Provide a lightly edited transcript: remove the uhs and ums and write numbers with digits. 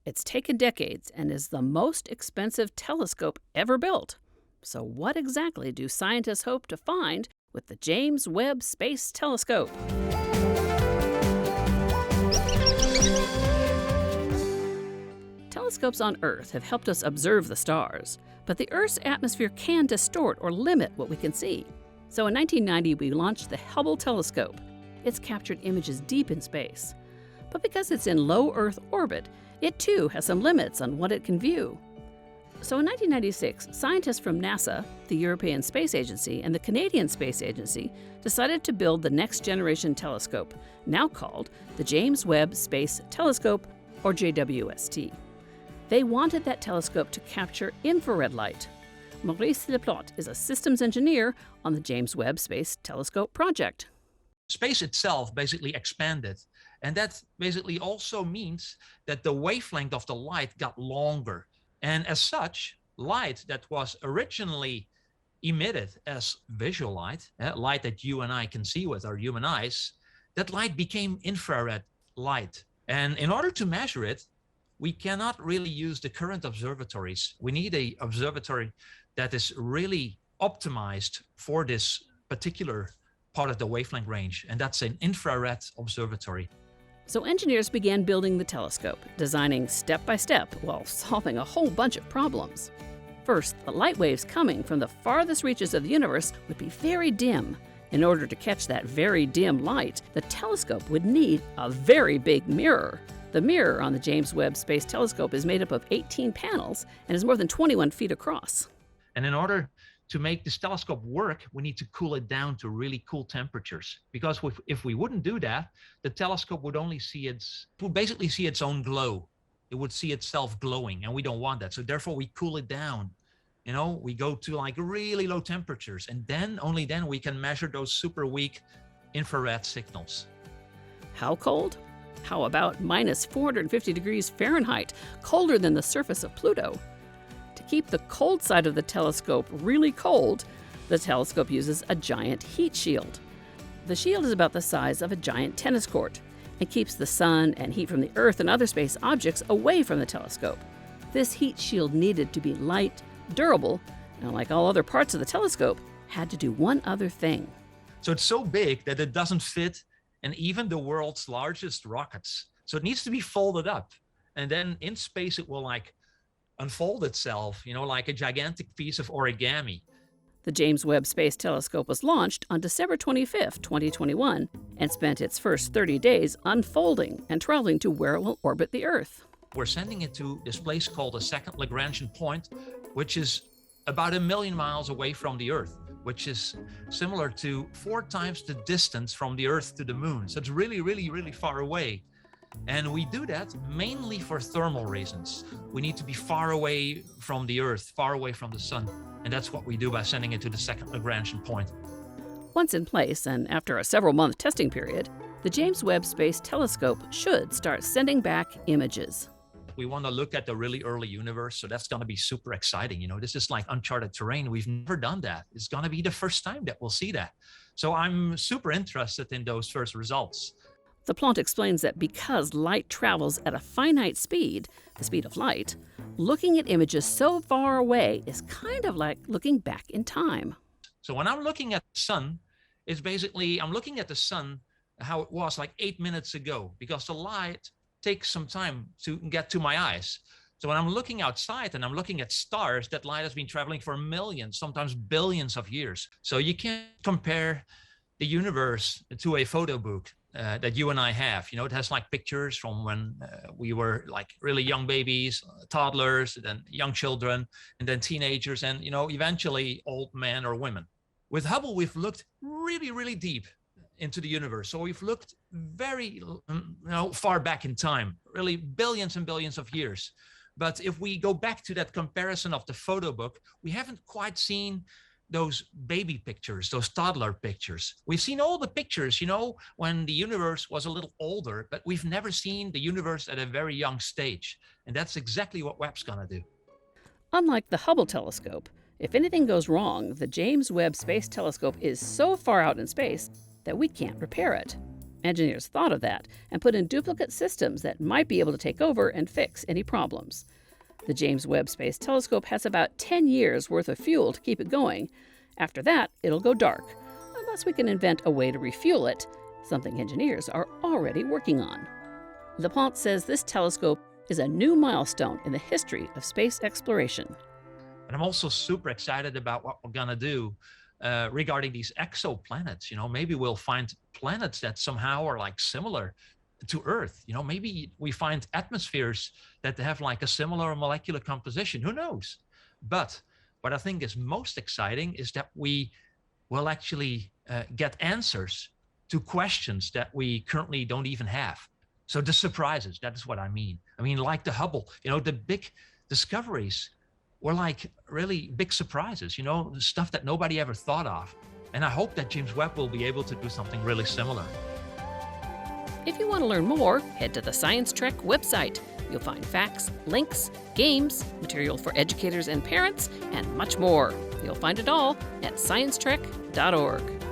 It's taken decades and is the most expensive telescope ever built. So, what exactly do scientists hope to find with the James Webb Space Telescope? Telescopes on Earth have helped us observe the stars, but the Earth's atmosphere can distort or limit what we can see. So in 1990, we launched the Hubble telescope. It's captured images deep in space. But because it's in low Earth orbit, it too has some limits on what it can view. So in 1996, scientists from NASA, the European Space Agency, and the Canadian Space Agency decided to build the next generation telescope, now called the James Webb Space Telescope, or JWST. They wanted that telescope to capture infrared light. Maurice Leplot is a systems engineer on the James Webb Space Telescope project. Space itself basically expanded. And that basically also means that the wavelength of the light got longer. And as such, light that was originally emitted as visual light, light that you and I can see with our human eyes, that light became infrared light. And in order to measure it, we cannot really use the current observatories. We need an observatory that is really optimized for this particular part of the wavelength range, and that's an infrared observatory. So engineers began building the telescope, designing step by step while solving a whole bunch of problems. First, the light waves coming from the farthest reaches of the universe would be very dim. In order to catch that very dim light, the telescope would need a very big mirror. The mirror on the James Webb Space Telescope is made up of 18 panels and is more than 21 feet across. And in order to make this telescope work, we need to cool it down to really cool temperatures. Because if we wouldn't do that, the telescope would basically see its own glow. It would see itself glowing, and we don't want that. So therefore, we cool it down. We go to like really low temperatures, and only then we can measure those super weak infrared signals. How cold? How about minus 450 degrees Fahrenheit, colder than the surface of Pluto? To keep the cold side of the telescope really cold, the telescope uses a giant heat shield. The shield is about the size of a giant tennis court and keeps the sun and heat from the Earth and other space objects away from the telescope. This heat shield needed to be light, durable, and like all other parts of the telescope, had to do one other thing. So it's so big that it doesn't fit in even the world's largest rockets. So it needs to be folded up. And then in space, it will unfold itself, like a gigantic piece of origami. The James Webb Space Telescope was launched on December 25, 2021, and spent its first 30 days unfolding and traveling to where it will orbit the Earth. We're sending it to this place called the second Lagrangian point, which is about 1 million miles away from the Earth, which is similar to 4 times the distance from the Earth to the Moon. So it's really, really, really far away. And we do that mainly for thermal reasons. We need to be far away from the Earth, far away from the sun. And that's what we do by sending it to the second Lagrangian point. Once in place, and after a several-month testing period, the James Webb Space Telescope should start sending back images. We want to look at the really early universe, so that's going to be super exciting. This is like uncharted terrain. We've never done that. It's going to be the first time that we'll see that. So I'm super interested in those first results. Leplot explains that because light travels at a finite speed, the speed of light, looking at images so far away is kind of like looking back in time. So when I'm looking at the sun, it's basically, I'm looking at the sun how it was like 8 minutes ago, because the light takes some time to get to my eyes. So when I'm looking outside and I'm looking at stars, that light has been traveling for millions, sometimes billions of years. So you can't compare the universe to a photo book that you and I have. It has like pictures from when we were like really young babies, toddlers, then young children, and then teenagers, and eventually old men or women. With Hubble, we've looked really, really deep into the universe. So we've looked very far back in time, really billions and billions of years. But if we go back to that comparison of the photo book, we haven't quite seen those baby pictures, those toddler pictures. We've seen all the pictures, when the universe was a little older, but we've never seen the universe at a very young stage. And that's exactly what Webb's going to do. Unlike the Hubble telescope, if anything goes wrong, the James Webb Space Telescope is so far out in space that we can't repair it. Engineers thought of that and put in duplicate systems that might be able to take over and fix any problems. The James Webb Space Telescope has about 10 years worth of fuel to keep it going. After that, it'll go dark, unless we can invent a way to refuel it, something engineers are already working on. LaPlante says this telescope is a new milestone in the history of space exploration. And I'm also super excited about what we're going to do regarding these exoplanets. Maybe we'll find planets that somehow are like similar to Earth. Maybe we find atmospheres that have like a similar molecular composition. Who knows? But what I think is most exciting is that we will actually get answers to questions that we currently don't even have. So the surprises, that is what I mean. Like the Hubble, the big discoveries were like really big surprises, the stuff that nobody ever thought of. And I hope that James Webb will be able to do something really similar. If you want to learn more, head to the Science Trek website. You'll find facts, links, games, material for educators and parents, and much more. You'll find it all at sciencetrek.org.